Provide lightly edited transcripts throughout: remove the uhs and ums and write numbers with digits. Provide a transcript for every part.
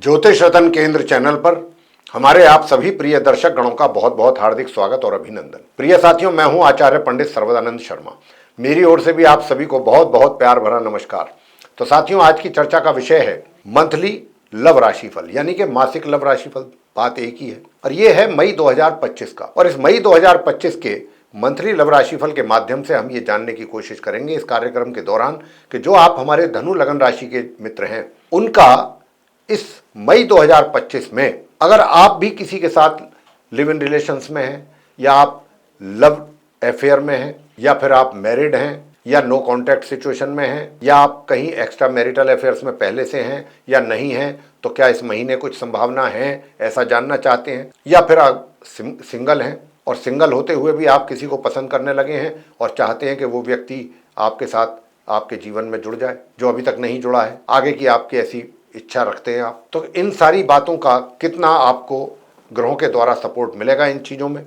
ज्योतिष रतन केंद्र चैनल पर हमारे आप सभी प्रिय दर्शक गणों का बहुत बहुत हार्दिक स्वागत और अभिनंदन। प्रिय साथियों, मैं हूं आचार्य पंडित सर्वदानंद शर्मा। मेरी ओर से भी आप सभी को बहुत बहुत प्यार भरा नमस्कार। तो साथियों, आज की चर्चा का विषय है मंथली लव राशिफल, यानी कि मासिक लव राशिफल। बात एक ही है और ये है मई 2025 का। और इस मई 2025 के मंथली लव राशिफल के माध्यम से हम ये जानने की कोशिश करेंगे इस कार्यक्रम के दौरान कि जो आप हमारे धनु लगन राशि के मित्र हैं, उनका इस मई 2025 में अगर आप भी किसी के साथ लिव इन रिलेशंस में हैं, या आप लव अफेयर में हैं, या फिर आप मैरिड हैं, या नो कॉन्टैक्ट सिचुएशन में हैं, या आप कहीं एक्स्ट्रा मैरिटल अफेयर्स में पहले से हैं या नहीं हैं, तो क्या इस महीने कुछ संभावना है ऐसा जानना चाहते हैं, या फिर आप सिंगल हैं और सिंगल होते हुए भी आप किसी को पसंद करने लगे हैं और चाहते हैं कि वो व्यक्ति आपके साथ आपके जीवन में जुड़ जाए जो अभी तक नहीं जुड़ा है, आगे की आपकी ऐसी इच्छा रखते हैं आप। तो इन सारी बातों का कितना आपको ग्रहों के द्वारा सपोर्ट मिलेगा इन चीज़ों में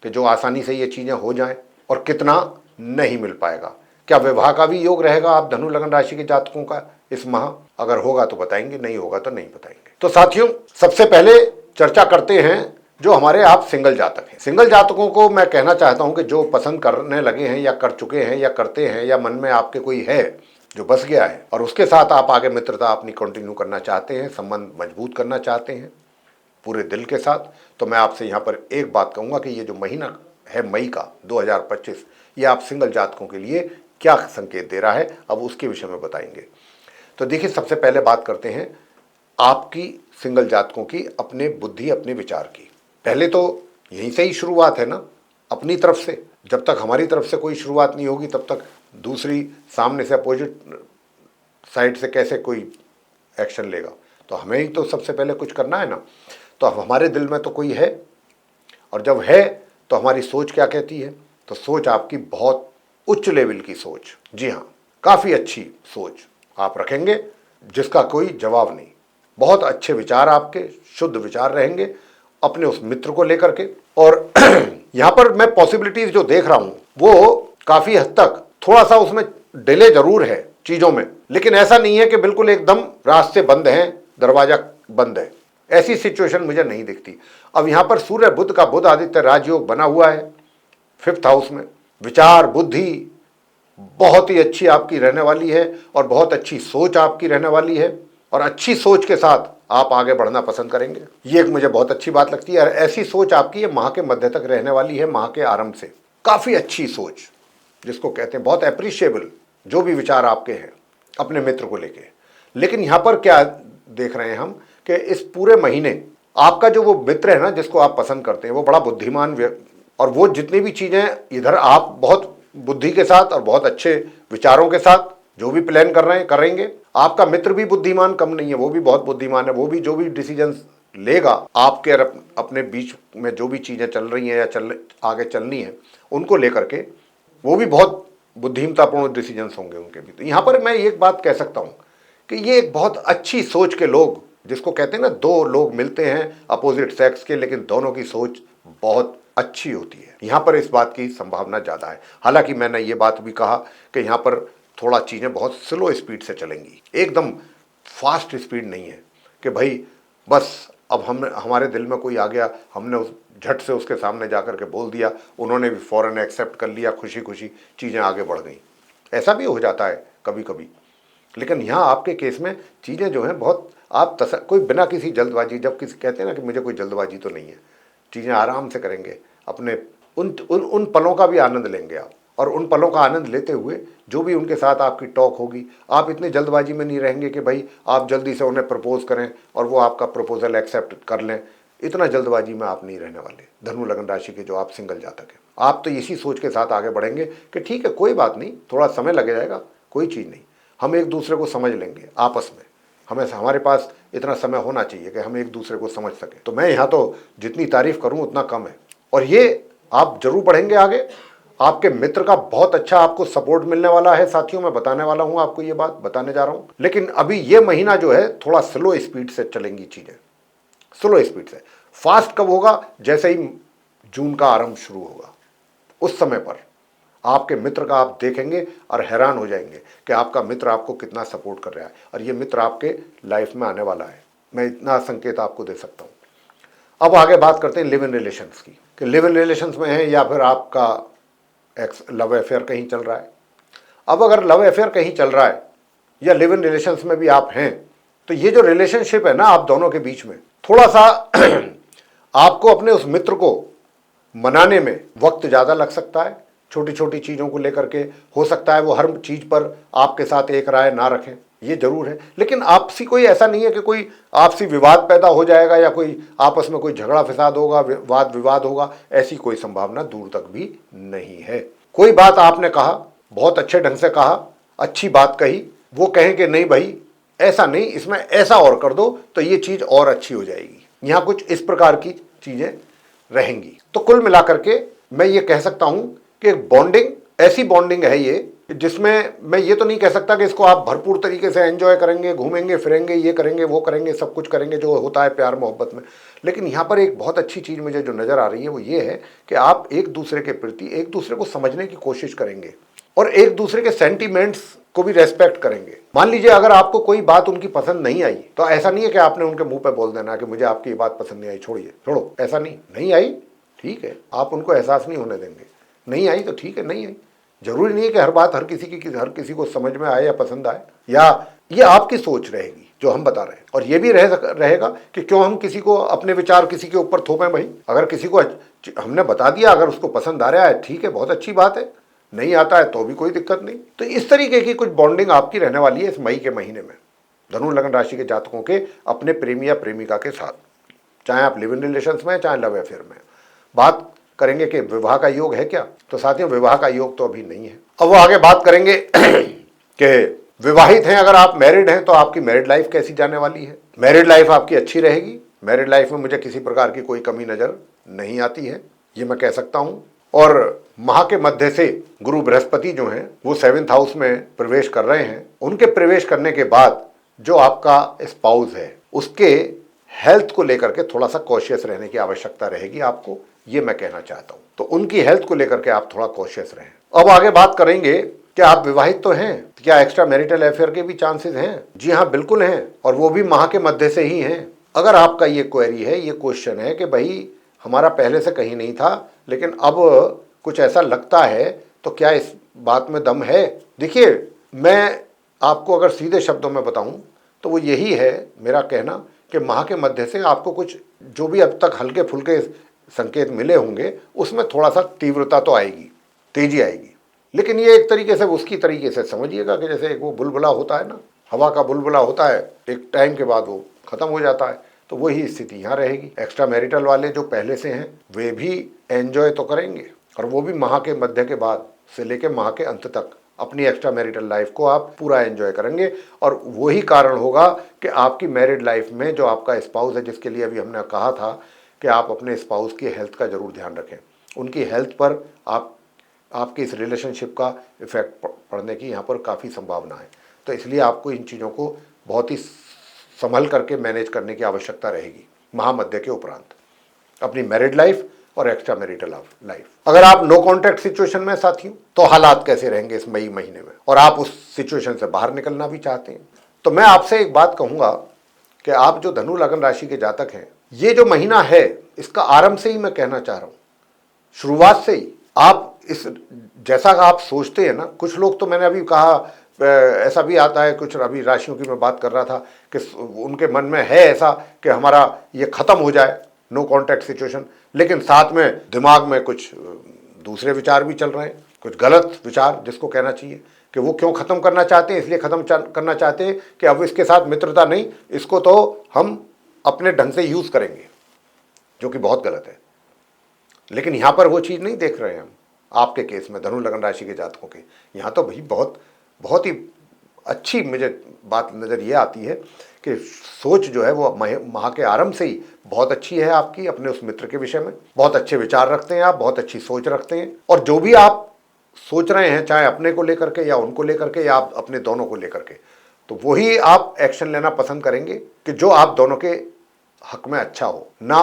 कि जो आसानी से ये चीज़ें हो जाएं, और कितना नहीं मिल पाएगा। क्या विवाह का भी योग रहेगा आप धनु लगन राशि के जातकों का इस माह? अगर होगा तो बताएंगे, नहीं होगा तो नहीं बताएंगे। तो साथियों, सबसे पहले चर्चा करते हैं जो हमारे आप सिंगल जातक हैं। सिंगल जातकों को मैं कहना चाहता हूं कि जो पसंद करने लगे हैं या कर चुके हैं या करते हैं, या मन में आपके कोई है जो बस गया है और उसके साथ आप आगे मित्रता अपनी कंटिन्यू करना चाहते हैं, संबंध मजबूत करना चाहते हैं पूरे दिल के साथ, तो मैं आपसे यहाँ पर एक बात कहूँगा कि ये जो महीना है मई का 2025, ये आप सिंगल जातकों के लिए क्या संकेत दे रहा है, अब उसके विषय में बताएंगे। तो देखिए, सबसे पहले बात करते हैं आपकी सिंगल जातकों की अपने बुद्धि, अपने विचार की। पहले तो यहीं से ही शुरुआत है ना, अपनी तरफ से। जब तक हमारी तरफ से कोई शुरुआत नहीं होगी तब तक दूसरी सामने से अपोजिट साइड से कैसे कोई एक्शन लेगा। तो हमें ही तो सबसे पहले कुछ करना है ना। तो अब हमारे दिल में तो कोई है, और जब है तो हमारी सोच क्या कहती है? तो सोच आपकी बहुत उच्च लेवल की सोच, जी हाँ, काफ़ी अच्छी सोच आप रखेंगे जिसका कोई जवाब नहीं। बहुत अच्छे विचार आपके, शुद्ध विचार रहेंगे अपने उस मित्र को लेकर के। और यहाँ पर मैं पॉसिबिलिटीज जो देख रहा हूँ वो काफ़ी हद तक थोड़ा सा उसमें डिले जरूर है चीज़ों में, लेकिन ऐसा नहीं है कि बिल्कुल एकदम रास्ते बंद हैं, दरवाजा बंद है, ऐसी सिचुएशन मुझे नहीं दिखती। अब यहाँ पर सूर्य बुध का बुध आदित्य राजयोग बना हुआ है 5th हाउस में। विचार बुद्धि बहुत ही अच्छी आपकी रहने वाली है और बहुत अच्छी सोच आपकी रहने वाली है, और अच्छी सोच के साथ आप आगे बढ़ना पसंद करेंगे। ये एक मुझे बहुत अच्छी बात लगती है। और ऐसी सोच आपकी ये माह के मध्य तक रहने वाली है, माह के आरंभ से। काफ़ी अच्छी सोच जिसको कहते हैं, बहुत एप्रिशिएबल जो भी विचार आपके हैं अपने मित्र को लेके। लेकिन यहाँ पर क्या देख रहे हैं हम कि इस पूरे महीने आपका जो वो मित्र है ना जिसको आप पसंद करते हैं, वो बड़ा बुद्धिमान और वो जितनी भी चीज़ें इधर आप बहुत बुद्धि के साथ और बहुत अच्छे विचारों के साथ जो भी प्लान कर रहे हैं करेंगे। आपका मित्र भी बुद्धिमान कम नहीं है, वो भी बहुत बुद्धिमान है। वो भी जो भी डिसीजन लेगा आपके अपने बीच में जो भी चीज़ें चल रही हैं या आगे चलनी है उनको लेकर के, वो भी बहुत बुद्धिमतापूर्ण डिसीजंस होंगे उनके भी। तो यहाँ पर मैं एक बात कह सकता हूँ कि ये एक बहुत अच्छी सोच के लोग, जिसको कहते हैं ना, दो लोग मिलते हैं अपोजिट सेक्स के, लेकिन दोनों की सोच बहुत अच्छी होती है। यहाँ पर इस बात की संभावना ज़्यादा है। हालांकि मैंने ये बात भी कहा कि यहाँ पर थोड़ा चीज़ें बहुत स्लो स्पीड से चलेंगी, एकदम फास्ट स्पीड नहीं है कि भाई बस अब हमारे दिल में कोई आ गया, हमने उस झट से उसके सामने जाकर के बोल दिया, उन्होंने भी फ़ौरन एक्सेप्ट कर लिया, खुशी खुशी चीज़ें आगे बढ़ गई। ऐसा भी हो जाता है कभी कभी। लेकिन यहाँ आपके केस में चीज़ें जो हैं बहुत आप कोई बिना किसी जल्दबाजी, जब किसी कहते हैं ना कि मुझे कोई जल्दबाजी तो नहीं है, चीज़ें आराम से करेंगे, अपने उन पलों का भी आनंद लेंगे आप। और उन पलों का आनंद लेते हुए जो भी उनके साथ आपकी टॉक होगी, आप इतनी जल्दबाजी में नहीं रहेंगे कि भाई आप जल्दी से उन्हें प्रपोज करें और वो आपका प्रपोजल एक्सेप्ट कर लें। इतना जल्दबाजी में आप नहीं रहने वाले धनु लगन राशि के जो आप सिंगल जातक हैं। आप तो इसी सोच के साथ आगे बढ़ेंगे कि ठीक है, कोई बात नहीं, थोड़ा समय लग जाएगा, कोई चीज़ नहीं, हम एक दूसरे को समझ लेंगे आपस में। हमारे पास इतना समय होना चाहिए कि हम एक दूसरे को समझ सकें। तो मैं यहाँ तो जितनी तारीफ करूँ उतना कम है। और ये आप जरूर बढ़ेंगे आगे। आपके मित्र का बहुत अच्छा आपको सपोर्ट मिलने वाला है साथियों, मैं बताने वाला हूँ आपको, ये बात बताने जा रहा हूँ। लेकिन अभी ये महीना जो है थोड़ा स्लो स्पीड से चलेंगी चीज़ें, स्लो स्पीड से। फास्ट कब होगा? जैसे ही जून का आरंभ शुरू होगा उस समय पर आपके मित्र का आप देखेंगे और हैरान हो जाएंगे कि आपका मित्र आपको कितना सपोर्ट कर रहा है, और ये मित्र आपके लाइफ में आने वाला है। मैं इतना संकेत आपको दे सकता हूँ। अब आगे बात करते हैं लिव इन रिलेशंस की, कि लिव इन रिलेशंस में है या फिर आपका एक्स लव अफेयर कहीं चल रहा है। अब अगर लव अफेयर कहीं चल रहा है या लिव इन रिलेशंस में भी आप हैं, तो ये जो रिलेशनशिप है ना आप दोनों के बीच में, थोड़ा सा आपको अपने उस मित्र को मनाने में वक्त ज़्यादा लग सकता है। छोटी छोटी चीज़ों को लेकर के हो सकता है वो हर चीज़ पर आपके साथ एक राय ना रखें, ये जरूर है। लेकिन आपसी कोई ऐसा नहीं है कि कोई आपसी विवाद पैदा हो जाएगा या कोई आपस में कोई झगड़ा फसाद होगा, वाद विवाद होगा, ऐसी कोई संभावना दूर तक भी नहीं है। कोई बात आपने कहा, बहुत अच्छे ढंग से कहा, अच्छी बात कही, वो कहें कि नहीं भाई ऐसा नहीं, इसमें ऐसा और कर दो तो ये चीज़ और अच्छी हो जाएगी, यहाँ कुछ इस प्रकार की चीज़ें रहेंगी। तो कुल मिलाकर के मैं ये कह सकता हूं कि बॉन्डिंग ऐसी बॉन्डिंग है ये, जिसमें मैं ये तो नहीं कह सकता कि इसको आप भरपूर तरीके से एंजॉय करेंगे, घूमेंगे फिरेंगे, ये करेंगे वो करेंगे, सब कुछ करेंगे जो होता है प्यार मोहब्बत में। लेकिन यहाँ पर एक बहुत अच्छी चीज़ मुझे जो नज़र आ रही है वो ये है कि आप एक दूसरे के प्रति एक दूसरे को समझने की कोशिश करेंगे और एक दूसरे के सेंटीमेंट्स को भी रेस्पेक्ट करेंगे। मान लीजिए अगर आपको कोई बात उनकी पसंद नहीं आई तो ऐसा नहीं है कि आपने उनके मुंह पे बोल देना कि मुझे आपकी ये बात पसंद नहीं आई, छोड़िए, छोड़ो, ऐसा नहीं आई, ठीक है, आप उनको एहसास नहीं होने देंगे। नहीं आई तो ठीक है, नहीं आई, जरूरी नहीं है कि हर बात हर किसी को समझ में आए या पसंद आए, या ये आपकी सोच रहेगी जो हम बता रहे हैं। और ये भी रहेगा कि क्यों हम किसी को अपने विचार किसी के ऊपर थोपें। भाई अगर किसी को हमने बता दिया, अगर उसको पसंद आ रहा है ठीक है, बहुत अच्छी बात है, नहीं आता है तो भी कोई दिक्कत नहीं। तो इस तरीके की कुछ बॉन्डिंग आपकी रहने वाली है इस मई के महीने में धनु लग्न राशि के जातकों के अपने प्रेमी या प्रेमिका के साथ, चाहे आप लिव इन रिलेशंस में चाहे लव अफेयर में। बात करेंगे कि विवाह का योग है क्या, तो साथियों विवाह का योग तो अभी नहीं है। अब वो आगे बात करेंगे कि विवाहित हैं, अगर आप मैरिड हैं तो आपकी मैरिड लाइफ कैसी जाने वाली है। मैरिड लाइफ आपकी अच्छी रहेगी, मैरिड लाइफ में मुझे किसी प्रकार की कोई कमी नजर नहीं आती है, ये मैं कह सकता हूं। और माह के मध्य से गुरु बृहस्पति जो हैं वो 7th हाउस में प्रवेश कर रहे हैं। उनके प्रवेश करने के बाद जो आपका स्पाउस है उसके हेल्थ को लेकर के थोड़ा सा कॉशियस रहने की आवश्यकता रहेगी आपको, ये मैं कहना चाहता हूं। तो उनकी हेल्थ को लेकर के आप थोड़ा कॉशियस रहें। अब आगे बात करेंगे कि आप विवाहित तो हैं, क्या एक्स्ट्रा मैरिटल अफेयर के भी चांसेस हैं? जी हाँ, बिल्कुल हैं, और वो भी माह के मध्य से ही हैं। अगर आपका ये क्वेरी है, ये क्वेश्चन है कि भाई हमारा पहले से कहीं नहीं था लेकिन अब कुछ ऐसा लगता है, तो क्या इस बात में दम है? देखिए, मैं आपको अगर सीधे शब्दों में बताऊं तो वो यही है मेरा कहना कि माह के मध्य से आपको कुछ जो भी अब तक हल्के फुल्के संकेत मिले होंगे उसमें थोड़ा सा तीव्रता तो आएगी, तेजी आएगी। लेकिन ये एक तरीके से उसकी तरीके से समझिएगा कि जैसे एक वो बुलबुला होता है ना, हवा का बुलबुला होता है, एक टाइम के बाद वो खत्म हो जाता है, तो वही स्थिति यहाँ रहेगी। एक्स्ट्रा मैरिटल वाले जो पहले से हैं वे भी एंजॉय तो करेंगे, और वो भी माह के मध्य के बाद से लेकर माह के अंत तक अपनी एक्स्ट्रा मैरिटल लाइफ को आप पूरा एंजॉय करेंगे। और वही कारण होगा कि आपकी मैरिड लाइफ में जो आपका स्पाउस है, जिसके लिए अभी हमने कहा था कि आप अपने स्पाउस की हेल्थ का जरूर ध्यान रखें, उनकी हेल्थ पर आपकी इस रिलेशनशिप का इफेक्ट पड़ने की यहाँ पर काफ़ी संभावना है। तो इसलिए आपको इन चीज़ों को बहुत ही संभल करके मैनेज करने की आवश्यकता रहेगी महामध्य के उपरांत, अपनी मैरिड लाइफ और एक्स्ट्रा मैरिटल लाइफ। अगर आप नो कॉन्टैक्ट सिचुएशन में साथियों, तो हालात कैसे रहेंगे इस मई महीने में, और आप उस सिचुएशन से बाहर निकलना भी चाहते हैं, तो मैं आपसे एक बात कहूंगा कि आप जो धनु लग्न राशि के जातक हैं, ये जो महीना है इसका आरंभ से ही मैं कहना चाह रहा हूं, शुरुआत से ही आप इस जैसा आप सोचते हैं ना, कुछ लोग तो मैंने अभी कहा ऐसा भी आता है, कुछ अभी राशियों की मैं बात कर रहा था कि उनके मन में है ऐसा कि हमारा ये खत्म हो जाए नो कॉन्टैक्ट सिचुएशन, लेकिन साथ में दिमाग में कुछ दूसरे विचार भी चल रहे हैं, कुछ गलत विचार जिसको कहना चाहिए कि वो क्यों ख़त्म करना चाहते हैं, इसलिए ख़त्म करना चाहते हैं कि अब इसके साथ मित्रता नहीं, इसको तो हम अपने ढंग से यूज़ करेंगे, जो कि बहुत गलत है। लेकिन यहाँ पर वो चीज़ नहीं देख रहे हैं हम आपके केस में, धनु लग्न राशि के जातकों के यहाँ तो भाई बहुत ही अच्छी मुझे बात नज़र ये आती है कि सोच जो है वो माह के आरंभ से ही बहुत अच्छी है आपकी, अपने उस मित्र के विषय में बहुत अच्छे विचार रखते हैं आप, बहुत अच्छी सोच रखते हैं, और जो भी आप सोच रहे हैं चाहे अपने को लेकर के या उनको लेकर के या आप अपने दोनों को लेकर के, तो वही आप एक्शन लेना पसंद करेंगे कि जो आप दोनों के हक में अच्छा हो, ना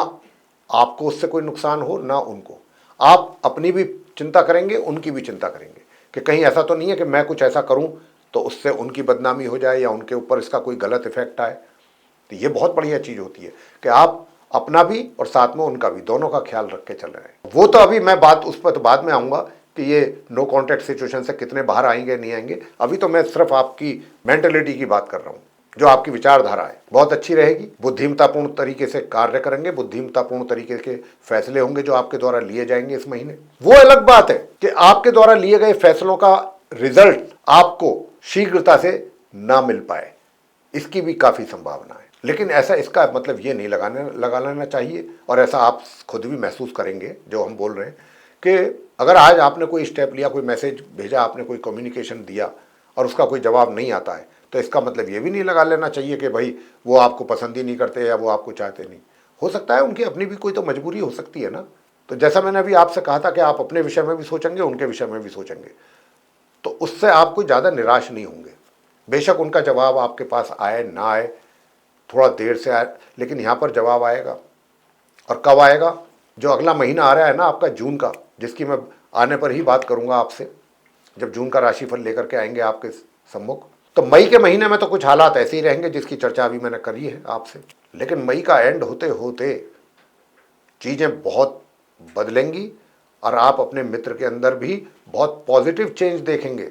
आपको उससे कोई नुकसान हो ना उनको। आप अपनी भी चिंता करेंगे, उनकी भी चिंता करेंगे कि कहीं ऐसा तो नहीं है कि मैं कुछ ऐसा करूं तो उससे उनकी बदनामी हो जाए या उनके ऊपर इसका कोई गलत इफेक्ट आए। तो ये बहुत बढ़िया चीज़ होती है कि आप अपना भी और साथ में उनका भी, दोनों का ख्याल रख के चल रहे हैं। वो तो अभी मैं बात उस पर तो बाद में आऊँगा कि ये नो कॉन्टैक्ट सिचुएशन से कितने बाहर आएंगे नहीं आएंगे। अभी तो मैं सिर्फ आपकी मेंटलिटी की बात कर रहा हूँ। जो आपकी विचारधारा है बहुत अच्छी रहेगी, बुद्धिमत्तापूर्ण तरीके से कार्य करेंगे, बुद्धिमत्तापूर्ण तरीके के फैसले होंगे जो आपके द्वारा लिए जाएंगे इस महीने। वो अलग बात है कि आपके द्वारा लिए गए फैसलों का रिजल्ट आपको शीघ्रता से ना मिल पाए, इसकी भी काफी संभावना है। लेकिन ऐसा इसका मतलब ये नहीं लगा लेना चाहिए, और ऐसा आप खुद भी महसूस करेंगे जो हम बोल रहे हैं कि अगर आज आपने कोई स्टेप लिया, कोई मैसेज भेजा, आपने कोई कम्युनिकेशन दिया और उसका कोई जवाब नहीं आता है, तो इसका मतलब ये भी नहीं लगा लेना चाहिए कि भाई वो आपको पसंद ही नहीं करते या वो आपको चाहते नहीं। हो सकता है उनकी अपनी भी कोई तो मजबूरी हो सकती है ना। तो जैसा मैंने अभी आपसे कहा था कि आप अपने विषय में भी सोचेंगे, उनके विषय में भी सोचेंगे, तो उससे आप कोई ज़्यादा निराश नहीं होंगे। बेशक उनका जवाब आपके पास आए ना आए, थोड़ा देर से आए, लेकिन यहाँ पर जवाब आएगा। और कब आएगा? जो अगला महीना आ रहा है ना आपका, जून का, जिसकी मैं आने पर ही बात करूँगा आपसे, जब जून का राशिफल लेकर के आएंगे आपके सम्मुख। तो मई के महीने में तो कुछ हालात ऐसे ही रहेंगे जिसकी चर्चा अभी मैंने करी है आपसे, लेकिन मई का एंड होते होते चीज़ें बहुत बदलेंगी और आप अपने मित्र के अंदर भी बहुत पॉजिटिव चेंज देखेंगे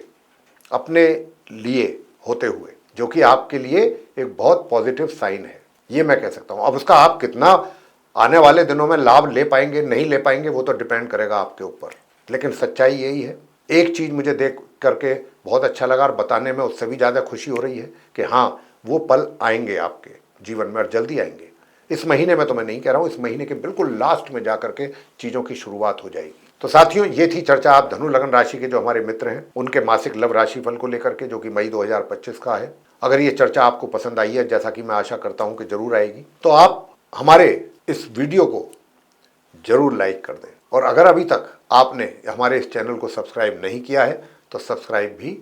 अपने लिए होते हुए, जो कि आपके लिए एक बहुत पॉजिटिव साइन है, ये मैं कह सकता हूँ। अब उसका आप कितना आने वाले दिनों में लाभ ले पाएंगे नहीं ले पाएंगे वो तो डिपेंड करेगा आपके ऊपर, लेकिन सच्चाई यही है। एक चीज़ मुझे देख करके बहुत अच्छा लगा और बताने में उससे भी ज़्यादा खुशी हो रही है कि हाँ, वो पल आएंगे आपके जीवन में और जल्दी आएंगे। इस महीने में तो मैं नहीं कह रहा हूँ, इस महीने के बिल्कुल लास्ट में जा करके चीज़ों की शुरुआत हो जाएगी। तो साथियों, ये थी चर्चा आप धनु लगन राशि के जो हमारे मित्र हैं उनके मासिक लव राशिफल को लेकर के, जो कि मई 2025 का है। अगर ये चर्चा आपको पसंद आई है, जैसा कि मैं आशा करता हूँ कि जरूर आएगी, तो आप हमारे इस वीडियो को जरूर लाइक कर दें, और अगर अभी तक आपने हमारे इस चैनल को सब्सक्राइब नहीं किया है तो सब्सक्राइब भी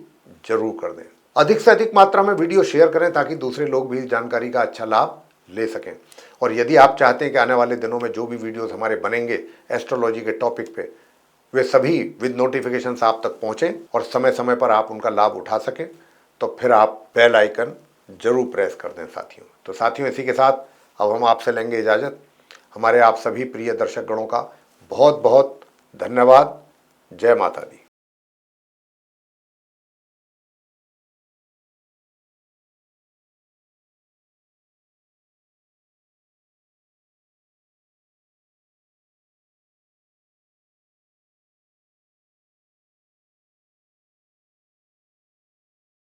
जरूर कर दें। अधिक से अधिक मात्रा में वीडियो शेयर करें ताकि दूसरे लोग भी इस जानकारी का अच्छा लाभ ले सकें। और यदि आप चाहते हैं कि आने वाले दिनों में जो भी वीडियोस हमारे बनेंगे एस्ट्रोलॉजी के टॉपिक पे, वे सभी विद नोटिफिकेशंस आप तक पहुंचें और समय समय पर आप उनका लाभ उठा सकें, तो फिर आप बेल आइकन जरूर प्रेस कर दें साथियों। तो साथियों, इसी के साथ अब हम आपसे लेंगे इजाज़त। हमारे आप सभी प्रिय दर्शक गणों का बहुत बहुत धन्यवाद। जय माता दी।